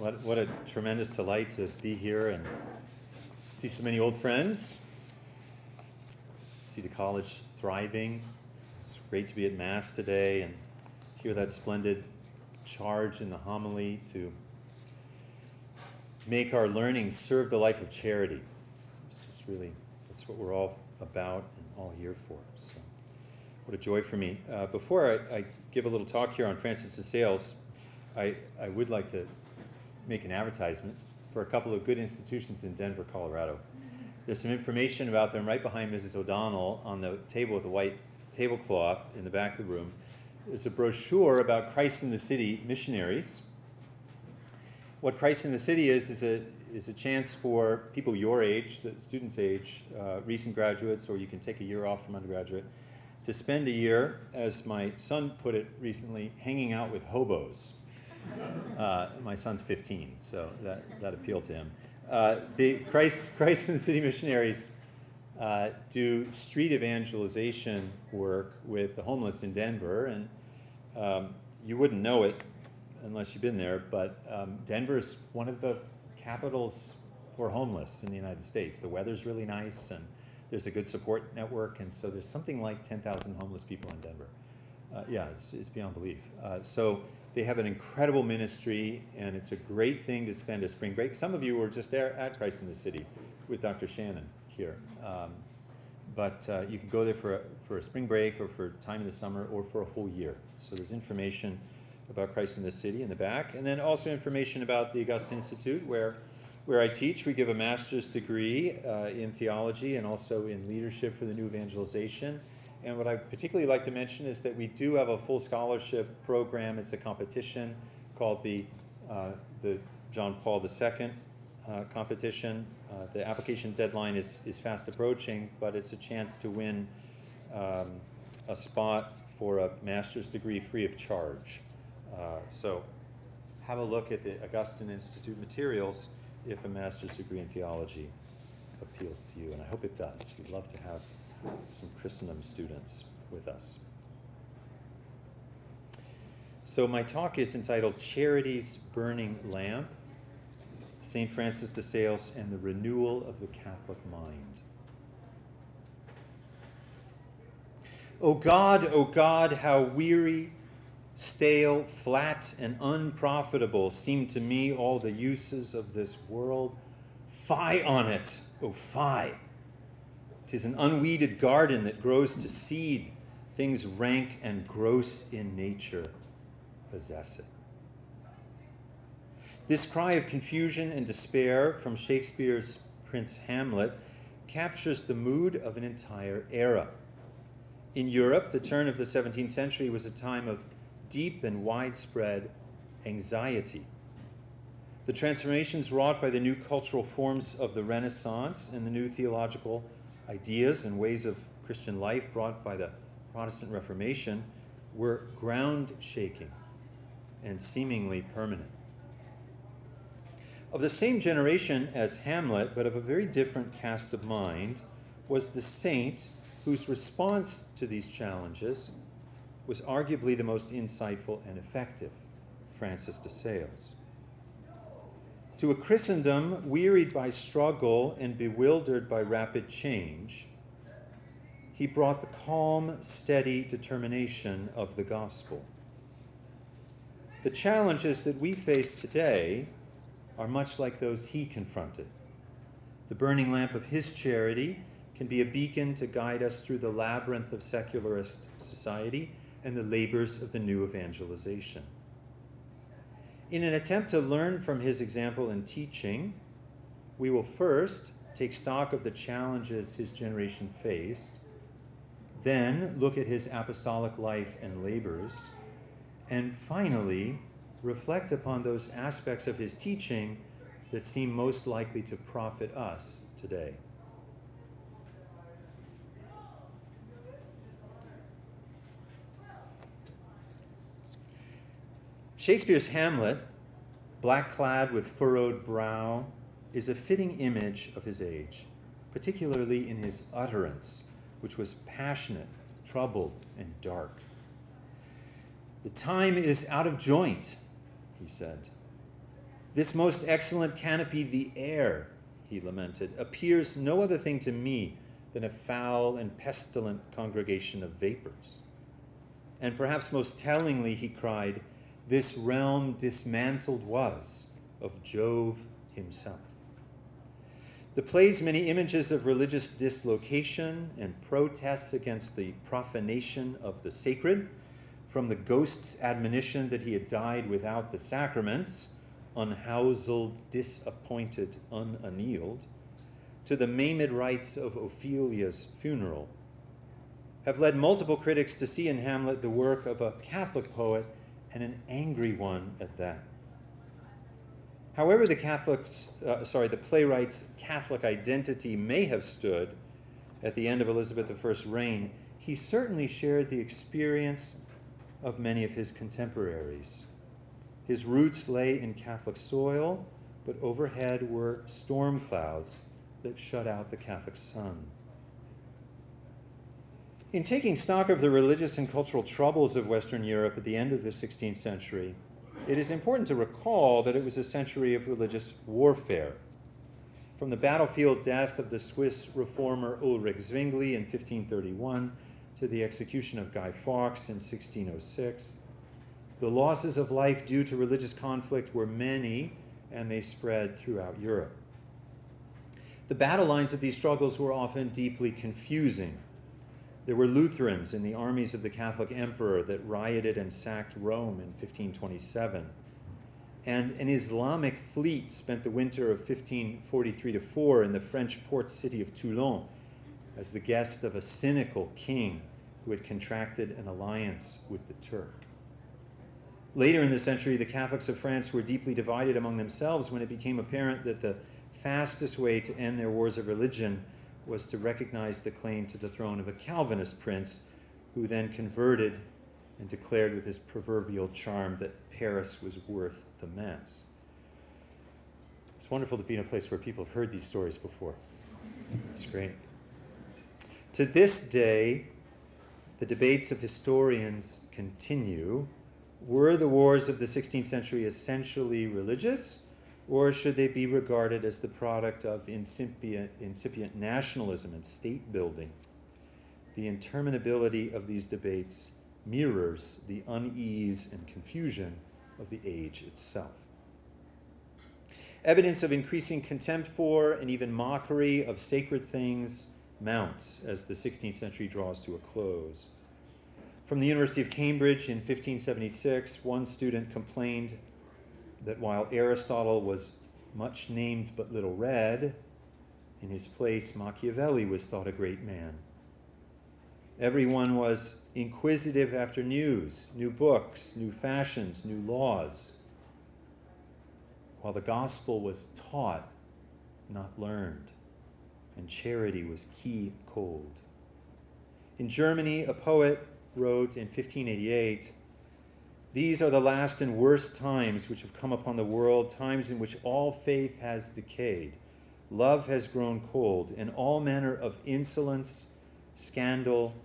What a tremendous delight to be here and see so many old friends, see the college thriving. It's great to be at Mass today and hear that splendid charge in the homily to make our learning serve the life of charity. It's just really, that's what we're all about and all here for. So, what a joy for me. Before I give a little talk here on Francis de Sales, I would like to make an advertisement for a couple of good institutions in Denver, Colorado. There's some information about them right behind Mrs. O'Donnell on the table with the white tablecloth in the back of the room. There's a brochure about Christ in the City missionaries. What Christ in the City is a chance for people your age, the students' age, recent graduates, or you can take a year off from undergraduate, to spend a year, as my son put it recently, hanging out with hobos. My son's 15, so that appealed to him. The Christ in the City missionaries do street evangelization work with the homeless in Denver, and you wouldn't know it unless you've been there, but Denver is one of the capitals for homeless in the United States. The weather's really nice, and there's a good support network, and so there's something like 10,000 homeless people in Denver. Yeah, it's beyond belief. So they have an incredible ministry, and it's a great thing to spend a spring break. Some of you were just there at Christ in the City with Dr. Shannon here. But you can go there for a spring break or for time in the summer or for a whole year. So there's information about Christ in the City in the back, and then also information about the Augustine Institute, where I teach. We give a master's degree in theology and also in leadership for the new evangelization. And what I particularly like to mention is that we do have a full scholarship program. It's a competition called the John Paul II competition. The application deadline is fast approaching, but it's a chance to win a spot for a master's degree free of charge. So have a look at the Augustine Institute materials if a master's degree in theology appeals to you, and I hope it does. We'd love to have some Christendom students with us. So my talk is entitled Charity's Burning Lamp, St. Francis de Sales and the Renewal of the Catholic Mind. O God, how weary, stale, flat, and unprofitable seem to me all the uses of this world. Fie on it, O fie! 'Tis an unweeded garden that grows to seed. Things rank and gross in nature possess it. This cry of confusion and despair from Shakespeare's Prince Hamlet captures the mood of an entire era. In Europe, the turn of the 17th century was a time of deep and widespread anxiety. The transformations wrought by the new cultural forms of the Renaissance and the new theological ideas and ways of Christian life brought by the Protestant Reformation were ground-shaking and seemingly permanent. Of the same generation as Hamlet, but of a very different cast of mind, was the saint whose response to these challenges was arguably the most insightful and effective, Francis de Sales. To a Christendom wearied by struggle and bewildered by rapid change, he brought the calm, steady determination of the gospel. The challenges that we face today are much like those he confronted. The burning lamp of his charity can be a beacon to guide us through the labyrinth of secularist society and the labors of the new evangelization. In an attempt to learn from his example and teaching, we will first take stock of the challenges his generation faced, then look at his apostolic life and labors, and finally reflect upon those aspects of his teaching that seem most likely to profit us today. Shakespeare's Hamlet, black-clad with furrowed brow, is a fitting image of his age, particularly in his utterance, which was passionate, troubled, and dark. The time is out of joint, he said. This most excellent canopy, the air, he lamented, appears no other thing to me than a foul and pestilent congregation of vapors. And perhaps most tellingly, he cried, this realm dismantled was of Jove himself. The play's many images of religious dislocation and protests against the profanation of the sacred, from the ghost's admonition that he had died without the sacraments, unhouselled, disappointed, unannealed, to the maimed rites of Ophelia's funeral, have led multiple critics to see in Hamlet the work of a Catholic poet, and an angry one at that. However, the playwright's Catholic identity may have stood at the end of Elizabeth I's reign, he certainly shared the experience of many of his contemporaries. His roots lay in Catholic soil, but overhead were storm clouds that shut out the Catholic sun. In taking stock of the religious and cultural troubles of Western Europe at the end of the 16th century, it is important to recall that it was a century of religious warfare. From the battlefield death of the Swiss reformer Ulrich Zwingli in 1531 to the execution of Guy Fawkes in 1606, the losses of life due to religious conflict were many, and they spread throughout Europe. The battle lines of these struggles were often deeply confusing. There were Lutherans in the armies of the Catholic emperor that rioted and sacked Rome in 1527. And an Islamic fleet spent the winter of 1543-4 in the French port city of Toulon as the guest of a cynical king who had contracted an alliance with the Turk. Later in the century, the Catholics of France were deeply divided among themselves when it became apparent that the fastest way to end their wars of religion was to recognize the claim to the throne of a Calvinist prince who then converted and declared with his proverbial charm that Paris was worth the Mass. It's wonderful to be in a place where people have heard these stories before. It's great. To this day, the debates of historians continue. Were the wars of the 16th century essentially religious, or should they be regarded as the product of incipient nationalism and state building? The interminability of these debates mirrors the unease and confusion of the age itself. Evidence of increasing contempt for and even mockery of sacred things mounts as the 16th century draws to a close. From the University of Cambridge in 1576, one student complained that while Aristotle was much named but little read, in his place Machiavelli was thought a great man. Everyone was inquisitive after news, new books, new fashions, new laws, while the gospel was taught, not learned, and charity was key cold. In Germany, a poet wrote in 1588, "These are the last and worst times which have come upon the world, times in which all faith has decayed, love has grown cold, and all manner of insolence, scandal,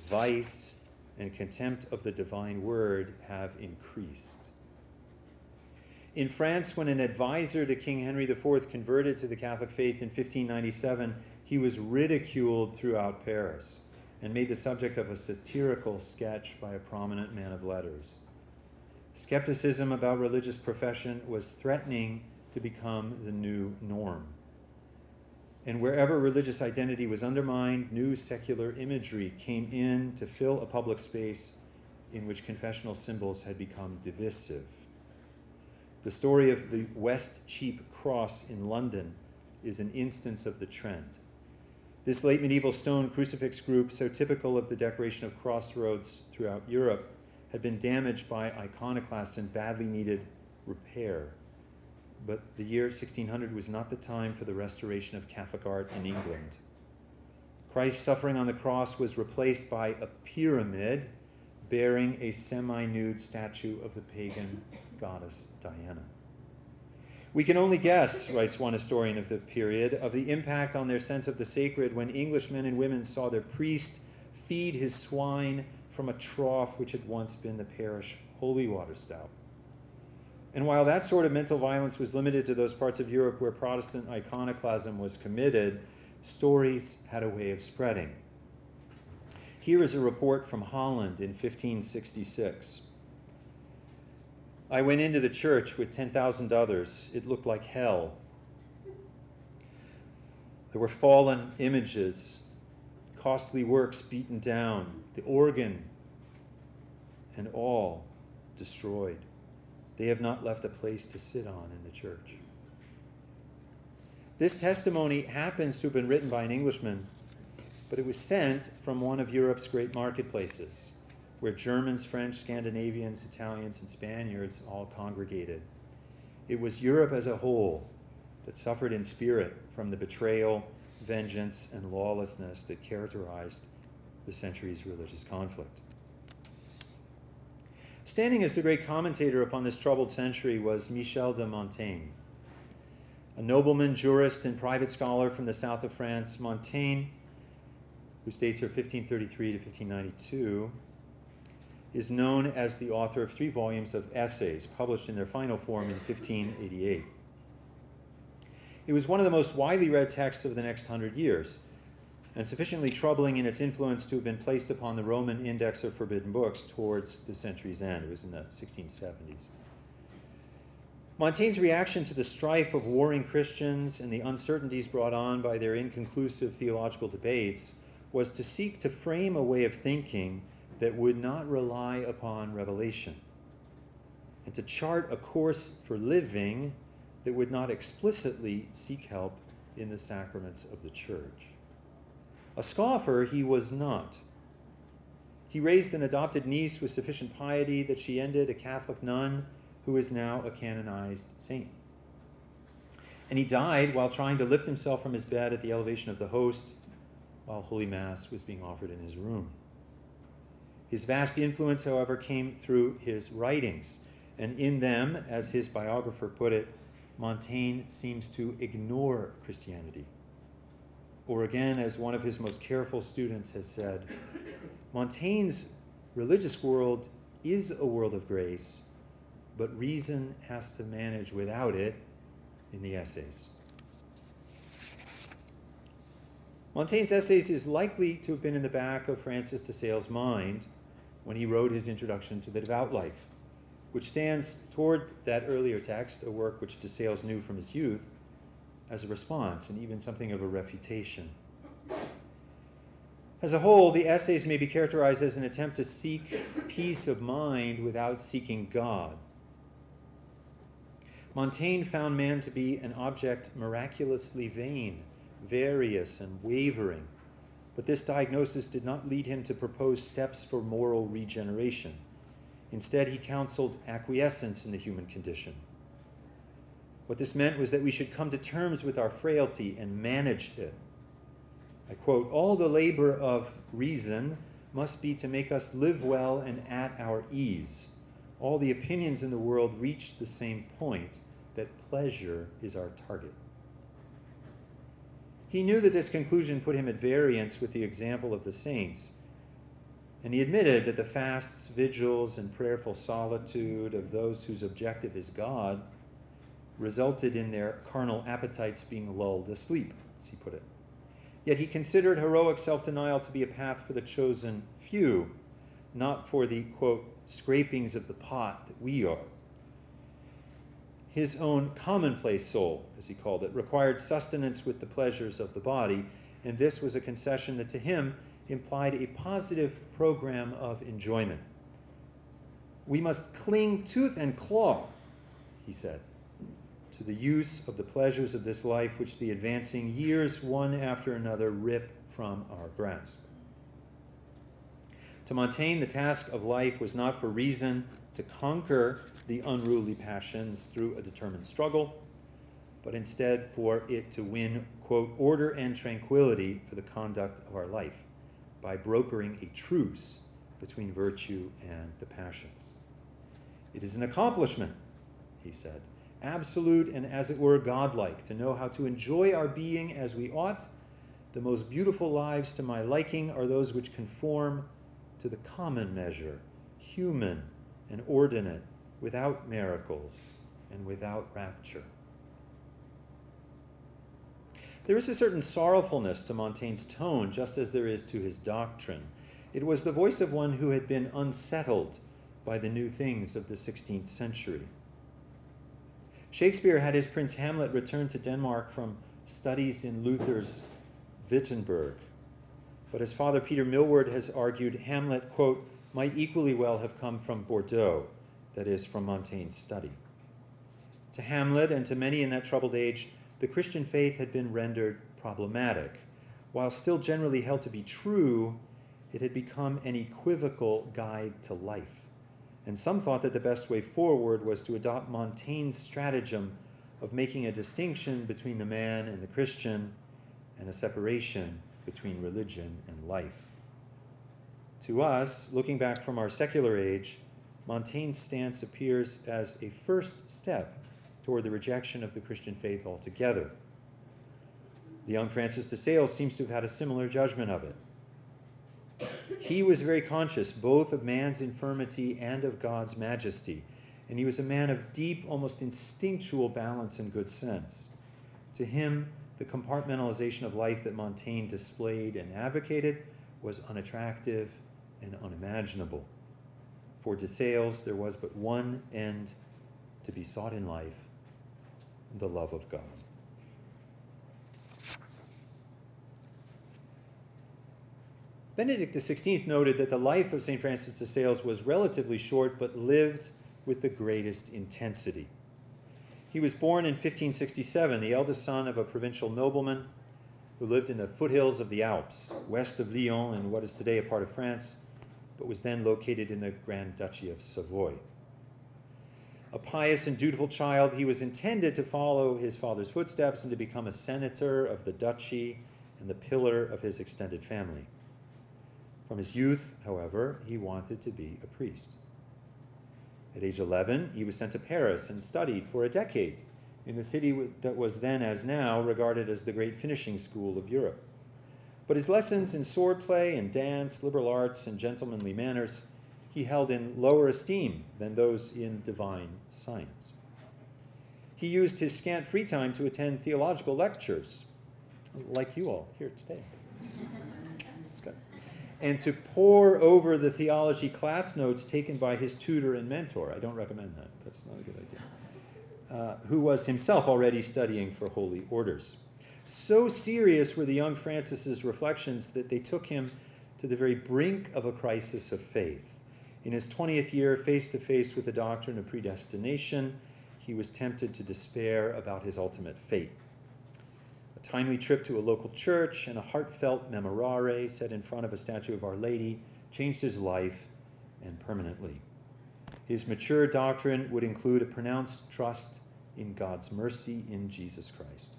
vice, and contempt of the divine word have increased." In France, when an advisor to King Henry IV converted to the Catholic faith in 1597, he was ridiculed throughout Paris and made the subject of a satirical sketch by a prominent man of letters. Skepticism about religious profession was threatening to become the new norm. And wherever religious identity was undermined, new secular imagery came in to fill a public space in which confessional symbols had become divisive. The story of the West Cheap Cross in London is an instance of the trend. This late medieval stone crucifix group, so typical of the decoration of crossroads throughout Europe, had been damaged by iconoclasts and badly needed repair. But the year 1600 was not the time for the restoration of Catholic art in England. Christ's suffering on the cross was replaced by a pyramid bearing a semi-nude statue of the pagan goddess Diana. "We can only guess," writes one historian of the period, "of the impact on their sense of the sacred when English men and women saw their priest feed his swine from a trough which had once been the parish holy water spout. And while that sort of mental violence was limited to those parts of Europe where Protestant iconoclasm was committed, stories had a way of spreading. Here is a report from Holland in 1566. I went into the church with 10,000 others. It looked like hell. There were fallen images, costly works beaten down, the organ and all destroyed. They have not left a place to sit on in the church. This testimony happens to have been written by an Englishman, but it was sent from one of Europe's great marketplaces, where Germans, French, Scandinavians, Italians, and Spaniards all congregated. It was Europe as a whole that suffered in spirit from the betrayal, vengeance, and lawlessness that characterized the century's religious conflict. Standing as the great commentator upon this troubled century was Michel de Montaigne. A nobleman, jurist, and private scholar from the south of France, Montaigne, who stays here 1533 to 1592, is known as the author of 3 volumes of essays published in their final form in 1588. It was one of the most widely read texts of the next 100 years, and sufficiently troubling in its influence to have been placed upon the Roman Index of Forbidden Books towards the century's end. It was in the 1670s. Montaigne's reaction to the strife of warring Christians and the uncertainties brought on by their inconclusive theological debates was to seek to frame a way of thinking that would not rely upon revelation, and to chart a course for living that would not explicitly seek help in the sacraments of the church. A scoffer he was not. He raised an adopted niece with sufficient piety that she ended a Catholic nun who is now a canonized saint. And he died while trying to lift himself from his bed at the elevation of the host while Holy Mass was being offered in his room. His vast influence, however, came through his writings, and in them, as his biographer put it, Montaigne seems to ignore Christianity. Or again, as one of his most careful students has said, Montaigne's religious world is a world of grace, but reason has to manage without it in the essays. Montaigne's essays is likely to have been in the back of Francis de Sales' mind when he wrote his Introduction to the Devout Life, which stands toward that earlier text, a work which de Sales knew from his youth, as a response and even something of a refutation. As a whole, the essays may be characterized as an attempt to seek peace of mind without seeking God. Montaigne found man to be an object miraculously vain, various, and wavering, but this diagnosis did not lead him to propose steps for moral regeneration. Instead, he counseled acquiescence in the human condition. What this meant was that we should come to terms with our frailty and manage it. I quote, "All the labor of reason must be to make us live well and at our ease. All the opinions in the world reach the same point, that pleasure is our target." He knew that this conclusion put him at variance with the example of the saints, and he admitted that the fasts, vigils, and prayerful solitude of those whose objective is God resulted in their carnal appetites being lulled asleep, as he put it. Yet he considered heroic self-denial to be a path for the chosen few, not for the, quote, scrapings of the pot that we are. His own commonplace soul, as he called it, required sustenance with the pleasures of the body, and this was a concession that to him implied a positive program of enjoyment. We must cling tooth and claw, he said, to the use of the pleasures of this life which the advancing years one after another rip from our grasp. To Montaigne, the task of life was not for reason to conquer the unruly passions through a determined struggle, but instead for it to win, quote, order and tranquility for the conduct of our life by brokering a truce between virtue and the passions. It is an accomplishment, he said, absolute and as it were godlike, to know how to enjoy our being as we ought. The most beautiful lives to my liking are those which conform to the common measure, human and ordinate, without miracles and without rapture. There is a certain sorrowfulness to Montaigne's tone, just as there is to his doctrine. It was the voice of one who had been unsettled by the new things of the 16th century. Shakespeare had his Prince Hamlet returned to Denmark from studies in Luther's Wittenberg. But as Father Peter Millward has argued, Hamlet, quote, might equally well have come from Bordeaux, that is, from Montaigne's study. To Hamlet and to many in that troubled age, the Christian faith had been rendered problematic. While still generally held to be true, it had become an equivocal guide to life. And some thought that the best way forward was to adopt Montaigne's stratagem of making a distinction between the man and the Christian and a separation between religion and life. To us, looking back from our secular age, Montaigne's stance appears as a first step toward the rejection of the Christian faith altogether. The young Francis de Sales seems to have had a similar judgment of it. He was very conscious both of man's infirmity and of God's majesty, and he was a man of deep, almost instinctual balance and good sense. To him, the compartmentalization of life that Montaigne displayed and advocated was unattractive and unimaginable. For de Sales, there was but one end to be sought in life, the love of God. Benedict XVI noted that the life of St. Francis de Sales was relatively short, but lived with the greatest intensity. He was born in 1567, the eldest son of a provincial nobleman who lived in the foothills of the Alps, west of Lyon in what is today a part of France, but was then located in the Grand Duchy of Savoy. A pious and dutiful child, he was intended to follow his father's footsteps and to become a senator of the duchy and the pillar of his extended family. From his youth, however, he wanted to be a priest. At age 11, he was sent to Paris and studied for a decade in the city that was then, as now, regarded as the great finishing school of Europe. But his lessons in swordplay and dance, liberal arts, and gentlemanly manners he held in lower esteem than those in divine science. He used his scant free time to attend theological lectures, like you all here today. It's good. And to pore over the theology class notes taken by his tutor and mentor. I don't recommend that. That's not a good idea. Who was himself already studying for holy orders. So serious were the young Francis's reflections that they took him to the very brink of a crisis of faith. In his 20th year, face to face with the doctrine of predestination, he was tempted to despair about his ultimate fate. A timely trip to a local church and a heartfelt memorare set in front of a statue of Our Lady changed his life and permanently. His mature doctrine would include a pronounced trust in God's mercy in Jesus Christ.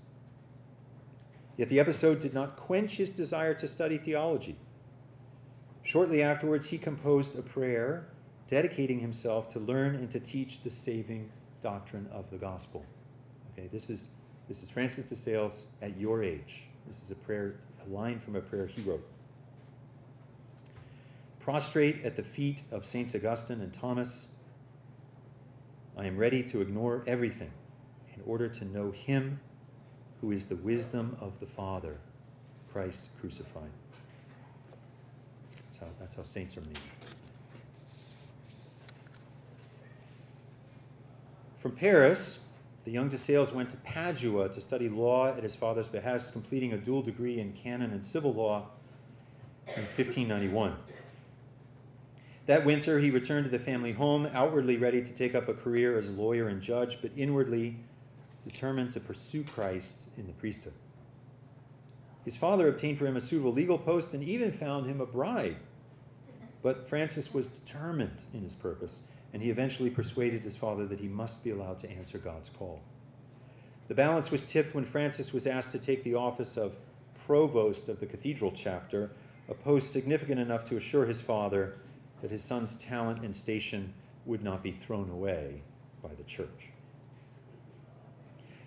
Yet the episode did not quench his desire to study theology. Shortly afterwards, he composed a prayer dedicating himself to learn and to teach the saving doctrine of the gospel. Okay, this is Francis de Sales at your age. This is a line from a prayer he wrote. Prostrate at the feet of Saints Augustine and Thomas, I am ready to ignore everything in order to know him who is the wisdom of the Father, Christ crucified. That's how saints are made. From Paris, the young de Sales went to Padua to study law at his father's behest, completing a dual degree in canon and civil law in 1591. That winter, he returned to the family home, outwardly ready to take up a career as lawyer and judge, but inwardly determined to pursue Christ in the priesthood. His father obtained for him a suitable legal post and even found him a bride. But Francis was determined in his purpose, and he eventually persuaded his father that he must be allowed to answer God's call. The balance was tipped when Francis was asked to take the office of provost of the cathedral chapter, a post significant enough to assure his father that his son's talent and station would not be thrown away by the church.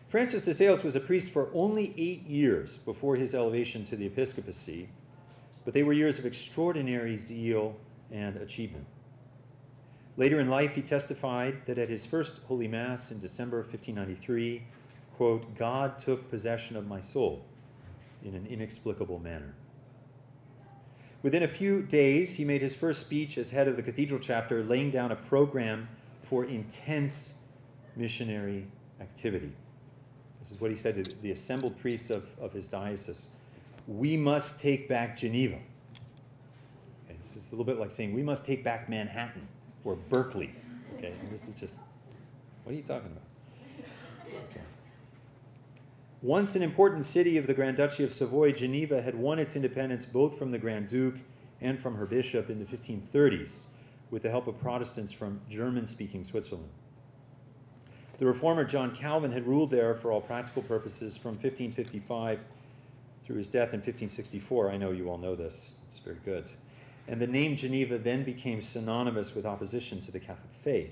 Francis de Sales was a priest for only 8 years before his elevation to the episcopacy, but they were years of extraordinary zeal and achievement. Later in life, he testified that at his first Holy Mass in December of 1593, quote, "God took possession of my soul in an inexplicable manner." Within a few days, he made his first speech as head of the cathedral chapter, laying down a program for intense missionary activity. This is what he said to the assembled priests of his diocese. "We must take back Geneva." Okay, this is a little bit like saying, "We must take back Manhattan or Berkeley." Okay, and this is just, what are you talking about? Okay. Once an important city of the Grand Duchy of Savoy, Geneva had won its independence both from the Grand Duke and from her bishop in the 1530s, with the help of Protestants from German-speaking Switzerland. The reformer John Calvin had ruled there for all practical purposes from 1555 through his death in 1564. I know you all know this. It's very good. And the name Geneva then became synonymous with opposition to the Catholic faith.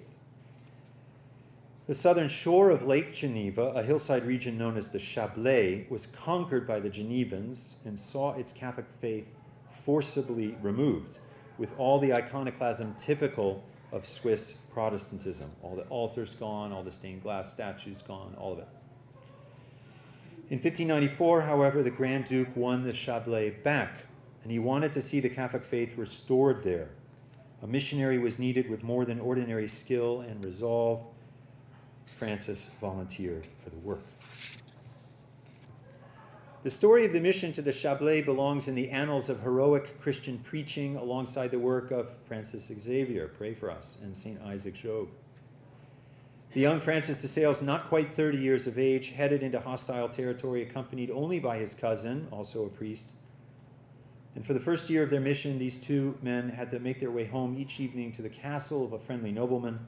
The southern shore of Lake Geneva, a hillside region known as the Chablais, was conquered by the Genevans and saw its Catholic faith forcibly removed, with all the iconoclasm typical of Swiss Protestantism. All the altars gone, all the stained glass statues gone, all of it. In 1594, however, the Grand Duke won the Chablais back, and he wanted to see the Catholic faith restored there. A missionary was needed with more than ordinary skill and resolve. Francis volunteered for the work. The story of the mission to the Chablais belongs in the annals of heroic Christian preaching alongside the work of Francis Xavier, pray for us, and St. Isaac Jogues. The young Francis de Sales, not quite 30 years of age, headed into hostile territory accompanied only by his cousin, also a priest. And for the first year of their mission, these two men had to make their way home each evening to the castle of a friendly nobleman,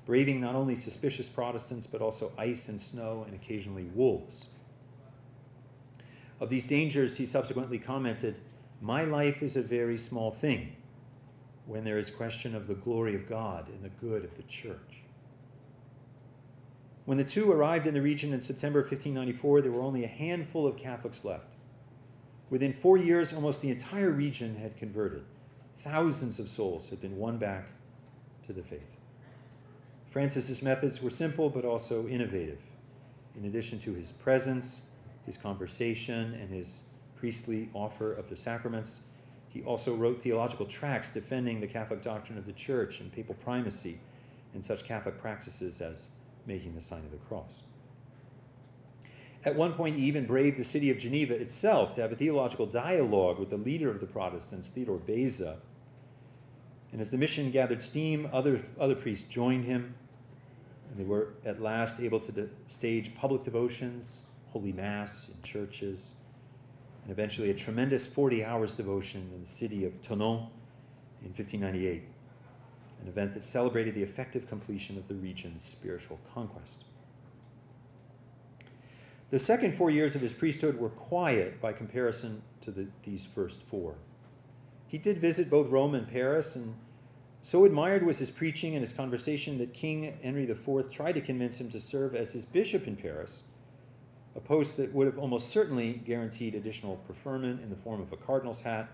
braving not only suspicious Protestants, but also ice and snow and occasionally wolves. Of these dangers, he subsequently commented, "My life is a very small thing when there is question of the glory of God and the good of the church." When the two arrived in the region in September 1594, there were only a handful of Catholics left. Within 4 years, almost the entire region had converted. Thousands of souls had been won back to the faith. Francis's methods were simple but also innovative. In addition to his presence, his conversation, and his priestly offer of the sacraments, he also wrote theological tracts defending the Catholic doctrine of the Church and papal primacy and such Catholic practices as making the sign of the cross. At one point, he even braved the city of Geneva itself to have a theological dialogue with the leader of the Protestants, Theodore Beza. And as the mission gathered steam, other priests joined him, and they were at last able to stage public devotions, Holy Mass in churches, and eventually a tremendous 40 hours devotion in the city of Thonon in 1598, an event that celebrated the effective completion of the region's spiritual conquest. The second 4 years of his priesthood were quiet by comparison to these first 4. He did visit both Rome and Paris, and so admired was his preaching and his conversation that King Henry IV tried to convince him to serve as his bishop in Paris, a post that would have almost certainly guaranteed additional preferment in the form of a cardinal's hat,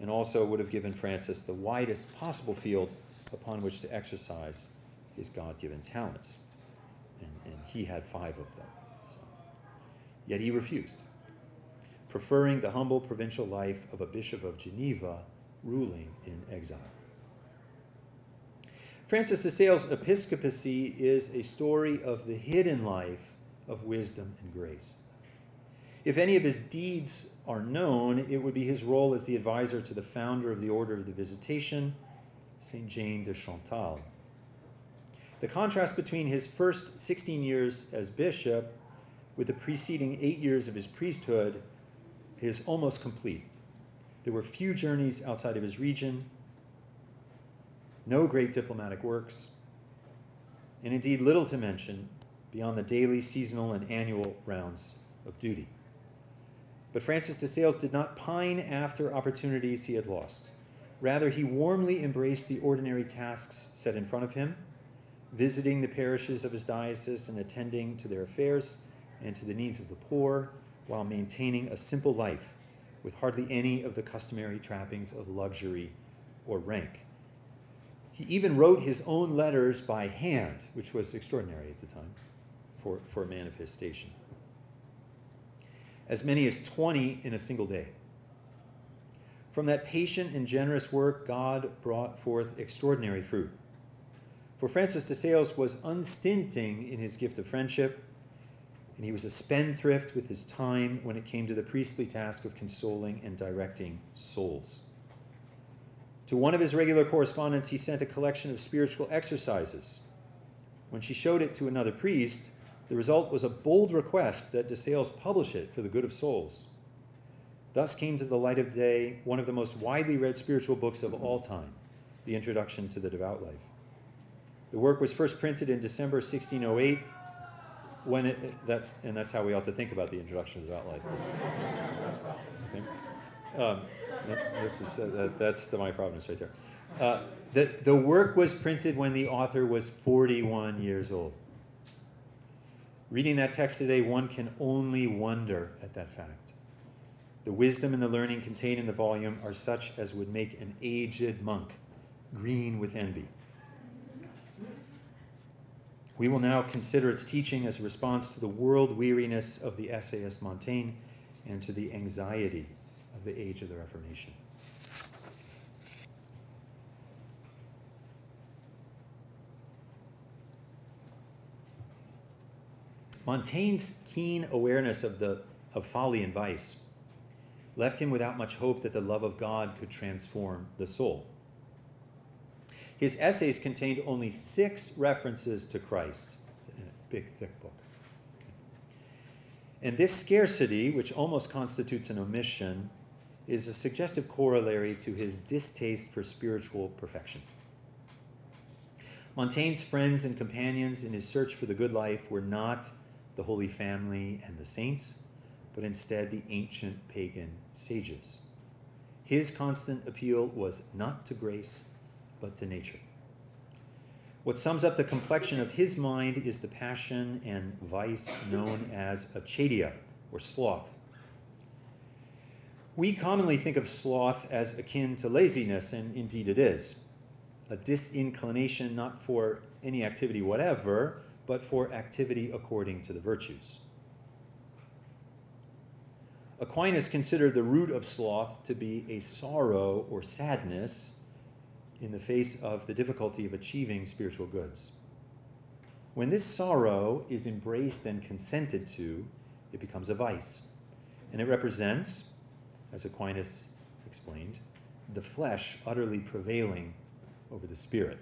and also would have given Francis the widest possible field upon which to exercise his God-given talents. And he had 5 of them. So. Yet he refused, preferring the humble provincial life of a bishop of Geneva ruling in exile. Francis de Sales' episcopacy is a story of the hidden life of wisdom and grace. If any of his deeds are known, it would be his role as the advisor to the founder of the Order of the Visitation, St. Jane de Chantal. The contrast between his first 16 years as bishop with the preceding 8 years of his priesthood is almost complete. There were few journeys outside of his region, no great diplomatic works, and indeed little to mention beyond the daily, seasonal, and annual rounds of duty. But Francis de Sales did not pine after opportunities he had lost. Rather, he warmly embraced the ordinary tasks set in front of him, visiting the parishes of his diocese and attending to their affairs and to the needs of the poor, while maintaining a simple life with hardly any of the customary trappings of luxury or rank. He even wrote his own letters by hand, which was extraordinary at the time for a man of his station. As many as 20 in a single day. From that patient and generous work, God brought forth extraordinary fruit. For Francis de Sales was unstinting in his gift of friendship, and he was a spendthrift with his time when it came to the priestly task of consoling and directing souls. To one of his regular correspondents, he sent a collection of spiritual exercises. When she showed it to another priest, the result was a bold request that de Sales publish it for the good of souls. Thus came to the light of day one of the most widely read spiritual books of all time, the Introduction to the Devout Life. The work was first printed in December 1608, that's how we ought to think about the Introduction to the Devout Life. Okay. That's the My Providence right there. The work was printed when the author was 41 years old. Reading that text today, one can only wonder at that fact. The wisdom and the learning contained in the volume are such as would make an aged monk green with envy. We will now consider its teaching as a response to the world weariness of the essayist Montaigne and to the anxiety of the age of the Reformation. Montaigne's keen awareness of folly and vice left him without much hope that the love of God could transform the soul. His essays contained only 6 references to Christ. It's a big, thick book. And this scarcity, which almost constitutes an omission, is a suggestive corollary to his distaste for spiritual perfection. Montaigne's friends and companions in his search for the good life were not the Holy Family and the saints, but instead the ancient pagan sages. His constant appeal was not to grace, but to nature. What sums up the complexion of his mind is the passion and vice known as acedia, or sloth. We commonly think of sloth as akin to laziness, and indeed it is. A disinclination not for any activity whatever, but for activity according to the virtues. Aquinas considered the root of sloth to be a sorrow or sadness in the face of the difficulty of achieving spiritual goods. When this sorrow is embraced and consented to, it becomes a vice, and it represents, as Aquinas explained, the flesh utterly prevailing over the spirit,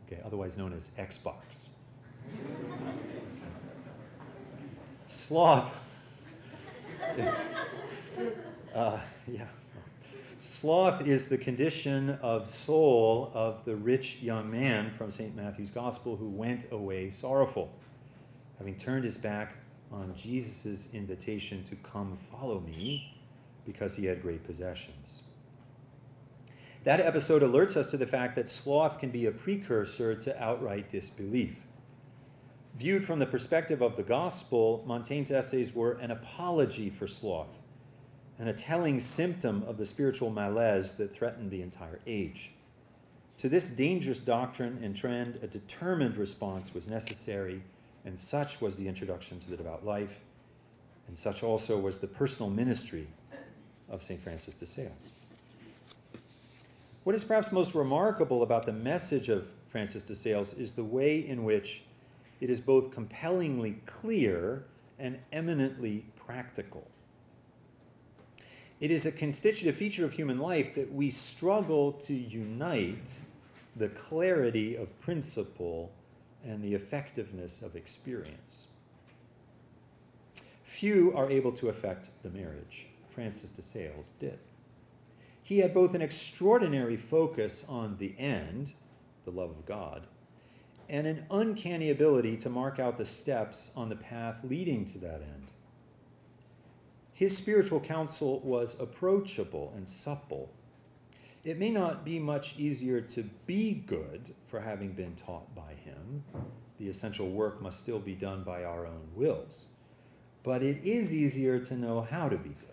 okay, otherwise known as Xbox. Sloth. Sloth is the condition of soul of the rich young man from St. Matthew's Gospel who went away sorrowful, having turned his back on Jesus' invitation to come follow me because he had great possessions. That episode alerts us to the fact that sloth can be a precursor to outright disbelief. Viewed from the perspective of the gospel, Montaigne's essays were an apology for sloth and a telling symptom of the spiritual malaise that threatened the entire age. To this dangerous doctrine and trend, a determined response was necessary, and such was the Introduction to the Devout Life, and such also was the personal ministry of St. Francis de Sales. What is perhaps most remarkable about the message of Francis de Sales is the way in which it is both compellingly clear and eminently practical. It is a constitutive feature of human life that we struggle to unite the clarity of principle and the effectiveness of experience. Few are able to effect the marriage. Francis de Sales did. He had both an extraordinary focus on the end, the love of God, and an uncanny ability to mark out the steps on the path leading to that end. His spiritual counsel was approachable and supple. It may not be much easier to be good for having been taught by him. The essential work must still be done by our own wills. But it is easier to know how to be good.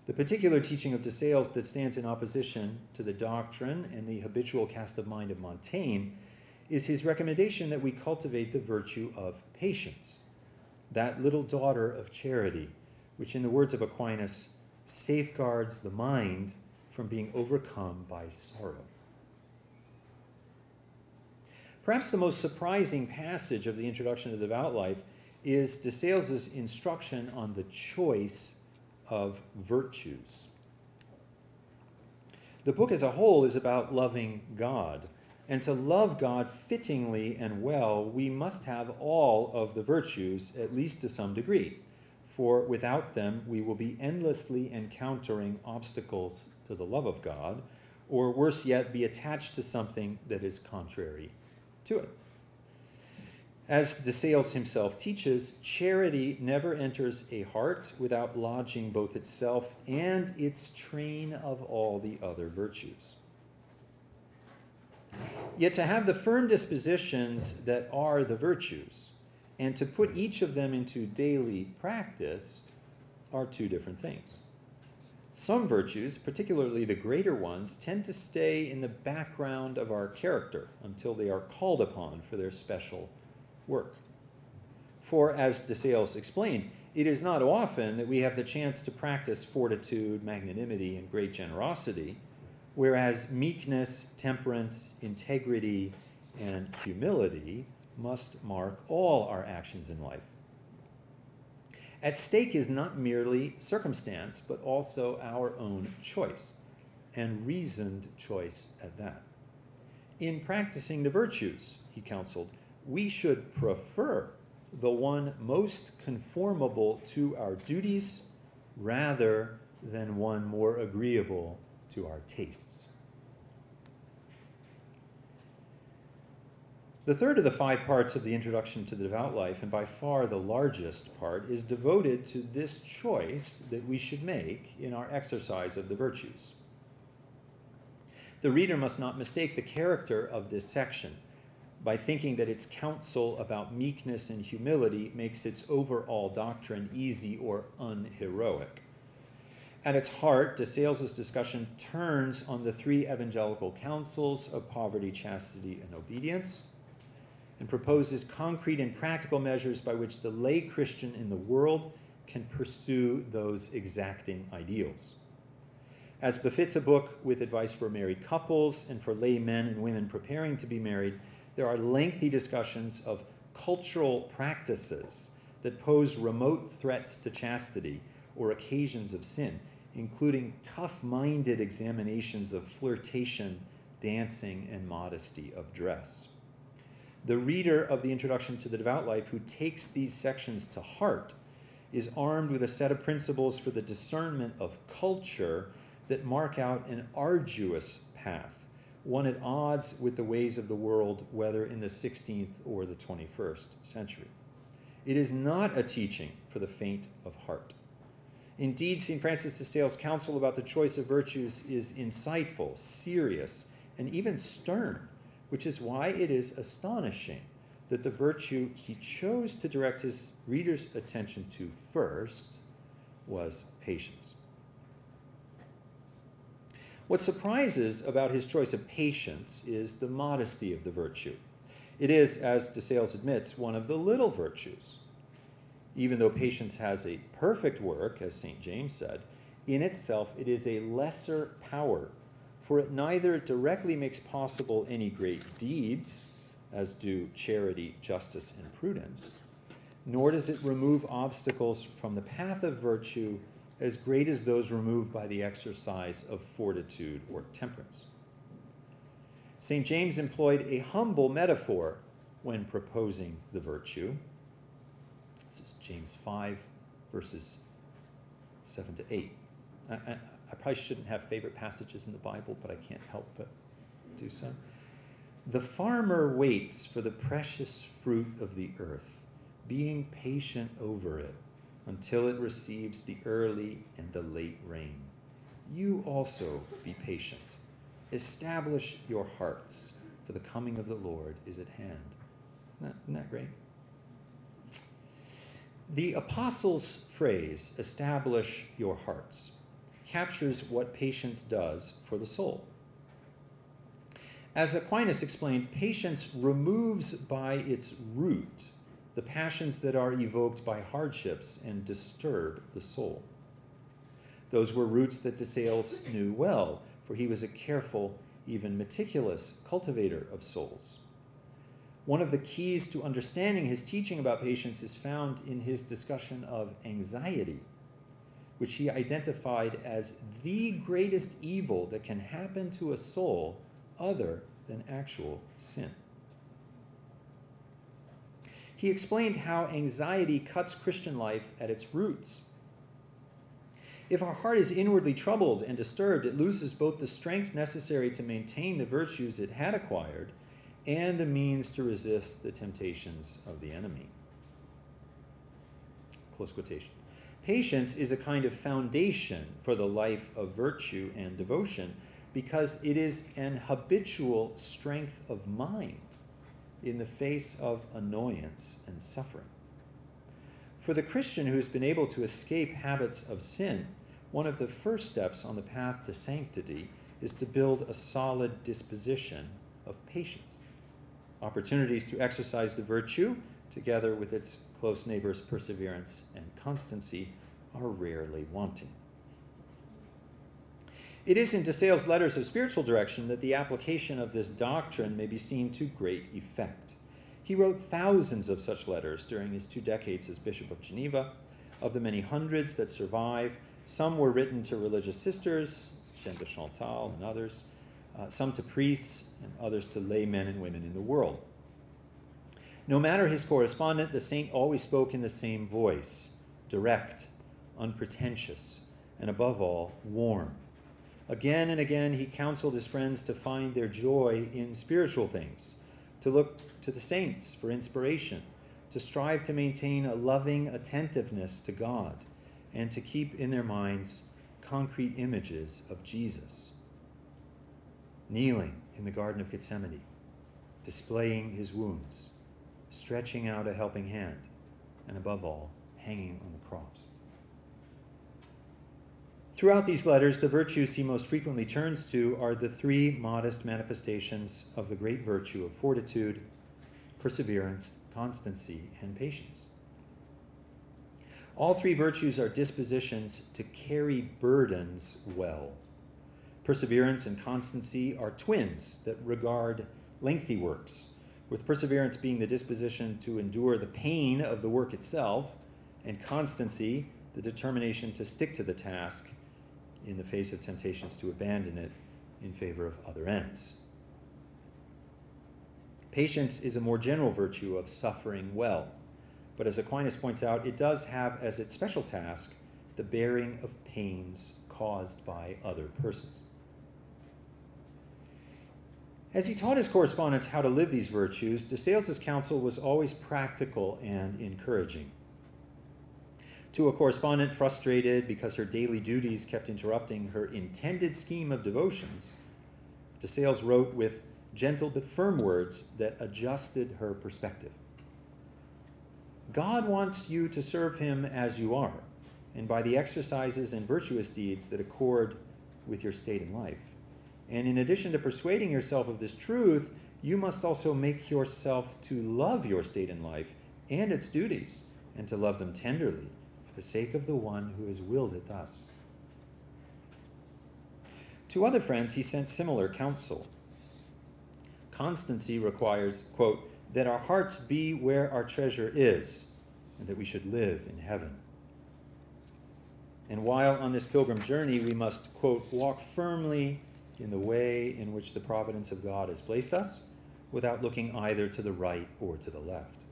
The particular teaching of de Sales that stands in opposition to the doctrine and the habitual cast of mind of Montaigne is his recommendation that we cultivate the virtue of patience, that little daughter of charity, which in the words of Aquinas, safeguards the mind from being overcome by sorrow. Perhaps the most surprising passage of the Introduction to the Devout Life is de Sales's instruction on the choice of virtues. The book as a whole is about loving God, and to love God fittingly and well, we must have all of the virtues, at least to some degree, for without them we will be endlessly encountering obstacles to the love of God, or worse yet, be attached to something that is contrary to it. As de Sales himself teaches, charity never enters a heart without lodging both itself and its train of all the other virtues. Yet to have the firm dispositions that are the virtues and to put each of them into daily practice are two different things. Some virtues, particularly the greater ones, tend to stay in the background of our character until they are called upon for their special work. For, as de Sales explained, it is not often that we have the chance to practice fortitude, magnanimity, and great generosity, whereas meekness, temperance, integrity, and humility must mark all our actions in life. At stake is not merely circumstance, but also our own choice, and reasoned choice at that. In practicing the virtues, he counseled, we should prefer the one most conformable to our duties rather than one more agreeable to our tastes. The third of the 5 parts of the Introduction to the Devout Life, and by far the largest part, is devoted to this choice that we should make in our exercise of the virtues. The reader must not mistake the character of this section by thinking that its counsel about meekness and humility makes its overall doctrine easy or unheroic. At its heart, de Sales's discussion turns on the 3 evangelical counsels of poverty, chastity, and obedience, and proposes concrete and practical measures by which the lay Christian in the world can pursue those exacting ideals. As befits a book with advice for married couples and for lay men and women preparing to be married, there are lengthy discussions of cultural practices that pose remote threats to chastity or occasions of sin, including tough-minded examinations of flirtation, dancing, and modesty of dress. The reader of the Introduction to the Devout Life who takes these sections to heart is armed with a set of principles for the discernment of culture that mark out an arduous path, one at odds with the ways of the world, whether in the 16th or the 21st century. It is not a teaching for the faint of heart. Indeed, St. Francis de Sales' counsel about the choice of virtues is insightful, serious, and even stern, which is why it is astonishing that the virtue he chose to direct his readers' attention to first was patience. What surprises about his choice of patience is the modesty of the virtue. It is, as de Sales admits, one of the little virtues. Even though patience has a perfect work, as St. James said, in itself it is a lesser power, for it neither directly makes possible any great deeds, as do charity, justice, and prudence, nor does it remove obstacles from the path of virtue as great as those removed by the exercise of fortitude or temperance. St. James employed a humble metaphor when proposing the virtue. This is James 5, verses 7 to 8. I probably shouldn't have favorite passages in the Bible, but I can't help but do so. The farmer waits for the precious fruit of the earth, being patient over it until it receives the early and the late rain. You also be patient. Establish your hearts, for the coming of the Lord is at hand. Isn't that great? The apostles' phrase, establish your hearts, captures what patience does for the soul. As Aquinas explained, patience removes by its root the passions that are evoked by hardships and disturb the soul. Those were roots that de Sales knew well, for he was a careful, even meticulous cultivator of souls. One of the keys to understanding his teaching about patience is found in his discussion of anxiety, which he identified as the greatest evil that can happen to a soul other than actual sin. He explained how anxiety cuts Christian life at its roots. If our heart is inwardly troubled and disturbed, it loses both the strength necessary to maintain the virtues it had acquired and the means to resist the temptations of the enemy. Close quotation. Patience is a kind of foundation for the life of virtue and devotion because it is an habitual strength of mind in the face of annoyance and suffering. For the Christian who has been able to escape habits of sin, one of the first steps on the path to sanctity is to build a solid disposition of patience. Opportunities to exercise the virtue, together with its close neighbors' perseverance and constancy, are rarely wanting. It is in de Sales' letters of spiritual direction that the application of this doctrine may be seen to great effect. He wrote thousands of such letters during his 2 decades as Bishop of Geneva. Of the many hundreds that survive, some were written to religious sisters, Jeanne de Chantal and others, some to priests, and others to lay men and women in the world. No matter his correspondent, the saint always spoke in the same voice, direct, unpretentious, and above all, warm. Again and again, he counseled his friends to find their joy in spiritual things, to look to the saints for inspiration, to strive to maintain a loving attentiveness to God, and to keep in their minds concrete images of Jesus. Kneeling in the Garden of Gethsemane, displaying his wounds, stretching out a helping hand, and above all, hanging on the cross. Throughout these letters, the virtues he most frequently turns to are the 3 modest manifestations of the great virtue of fortitude, perseverance, constancy, and patience. All 3 virtues are dispositions to carry burdens well. Perseverance and constancy are twins that regard lengthy works, with perseverance being the disposition to endure the pain of the work itself, and constancy the determination to stick to the task in the face of temptations to abandon it in favor of other ends. Patience is a more general virtue of suffering well, but as Aquinas points out, it does have as its special task the bearing of pains caused by other persons. As he taught his correspondents how to live these virtues, de Sales' counsel was always practical and encouraging. To a correspondent frustrated because her daily duties kept interrupting her intended scheme of devotions, de Sales wrote with gentle but firm words that adjusted her perspective. God wants you to serve him as you are, and by the exercises and virtuous deeds that accord with your state in life. And in addition to persuading yourself of this truth, you must also make yourself to love your state in life and its duties, and to love them tenderly, for the sake of the one who has willed it thus. To other friends, he sent similar counsel. Constancy requires, quote, that our hearts be where our treasure is, and that we should live in heaven. And while on this pilgrim journey, we must, quote, walk firmly in the way in which the providence of God has placed us, without looking either to the right or to the left.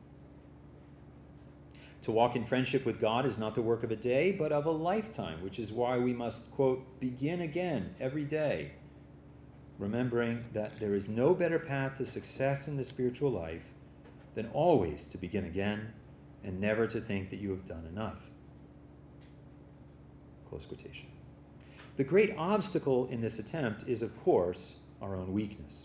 To walk in friendship with God is not the work of a day, but of a lifetime, which is why we must, quote, begin again every day, remembering that there is no better path to success in the spiritual life than always to begin again and never to think that you have done enough. Close quotation. The great obstacle in this attempt is, of course, our own weakness.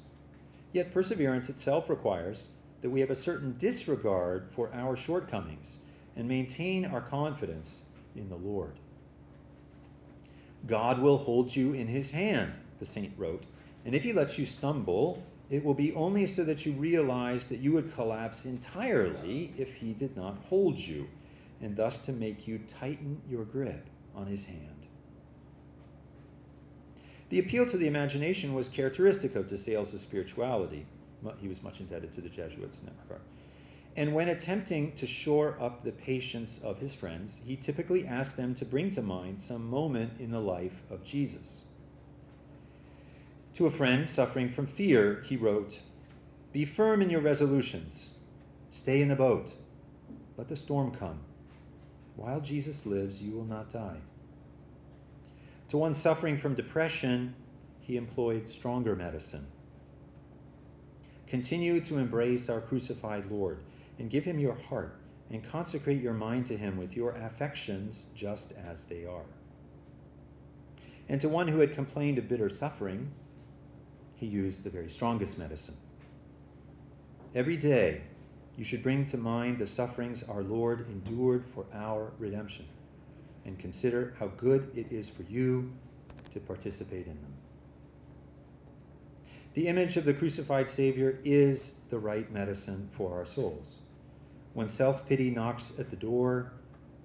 Yet perseverance itself requires that we have a certain disregard for our shortcomings and maintain our confidence in the Lord. God will hold you in his hand, the saint wrote, and if he lets you stumble, it will be only so that you realize that you would collapse entirely if he did not hold you, and thus to make you tighten your grip on his hand. The appeal to the imagination was characteristic of de Sales' spirituality. He was much indebted to the Jesuits in that regard. And when attempting to shore up the patience of his friends, he typically asked them to bring to mind some moment in the life of Jesus. To a friend suffering from fear, he wrote, "Be firm in your resolutions. Stay in the boat. Let the storm come. While Jesus lives, you will not die." To one suffering from depression, he employed stronger medicine. Continue to embrace our crucified Lord and give him your heart and consecrate your mind to him with your affections just as they are. And to one who had complained of bitter suffering, he used the very strongest medicine. Every day, you should bring to mind the sufferings our Lord endured for our redemption, and consider how good it is for you to participate in them. The image of the crucified Savior is the right medicine for our souls. When self-pity knocks at the door,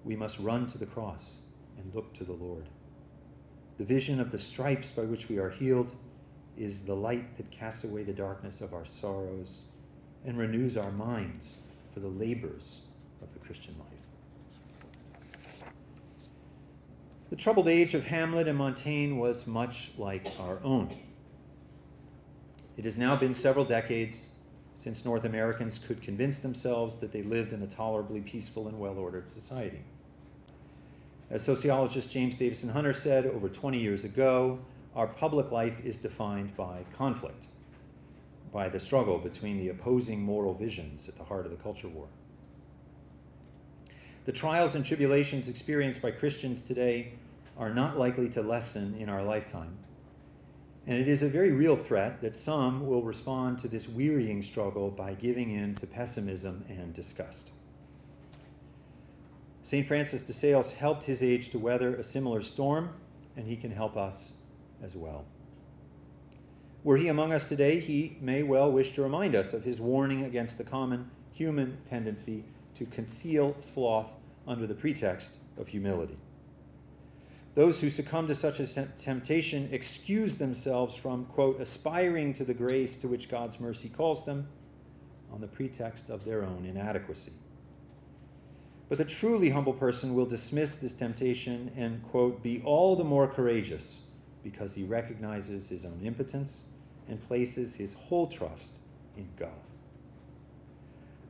we must run to the cross and look to the Lord. The vision of the stripes by which we are healed is the light that casts away the darkness of our sorrows and renews our minds for the labors of the Christian life. The troubled age of Hamlet and Montaigne was much like our own. It has now been several decades since North Americans could convince themselves that they lived in a tolerably peaceful and well-ordered society. As sociologist James Davison Hunter said over 20 years ago, our public life is defined by conflict, by the struggle between the opposing moral visions at the heart of the culture war. The trials and tribulations experienced by Christians today are not likely to lessen in our lifetime, and it is a very real threat that some will respond to this wearying struggle by giving in to pessimism and disgust. St. Francis de Sales helped his age to weather a similar storm, and he can help us as well. Were he among us today, he may well wish to remind us of his warning against the common human tendency to conceal sloth under the pretext of humility. Those who succumb to such a temptation excuse themselves from, quote, aspiring to the grace to which God's mercy calls them on the pretext of their own inadequacy. But the truly humble person will dismiss this temptation and, quote, be all the more courageous because he recognizes his own impotence and places his whole trust in God.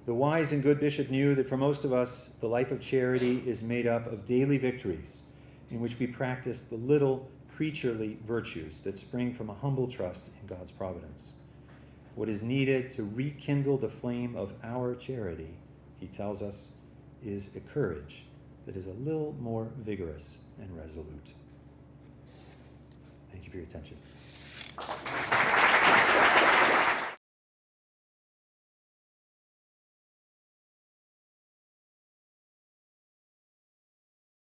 The wise and good bishop knew that for most of us, the life of charity is made up of daily victories in which we practice the little creaturely virtues that spring from a humble trust in God's providence. What is needed to rekindle the flame of our charity, he tells us, is a courage that is a little more vigorous and resolute. Thank you for your attention.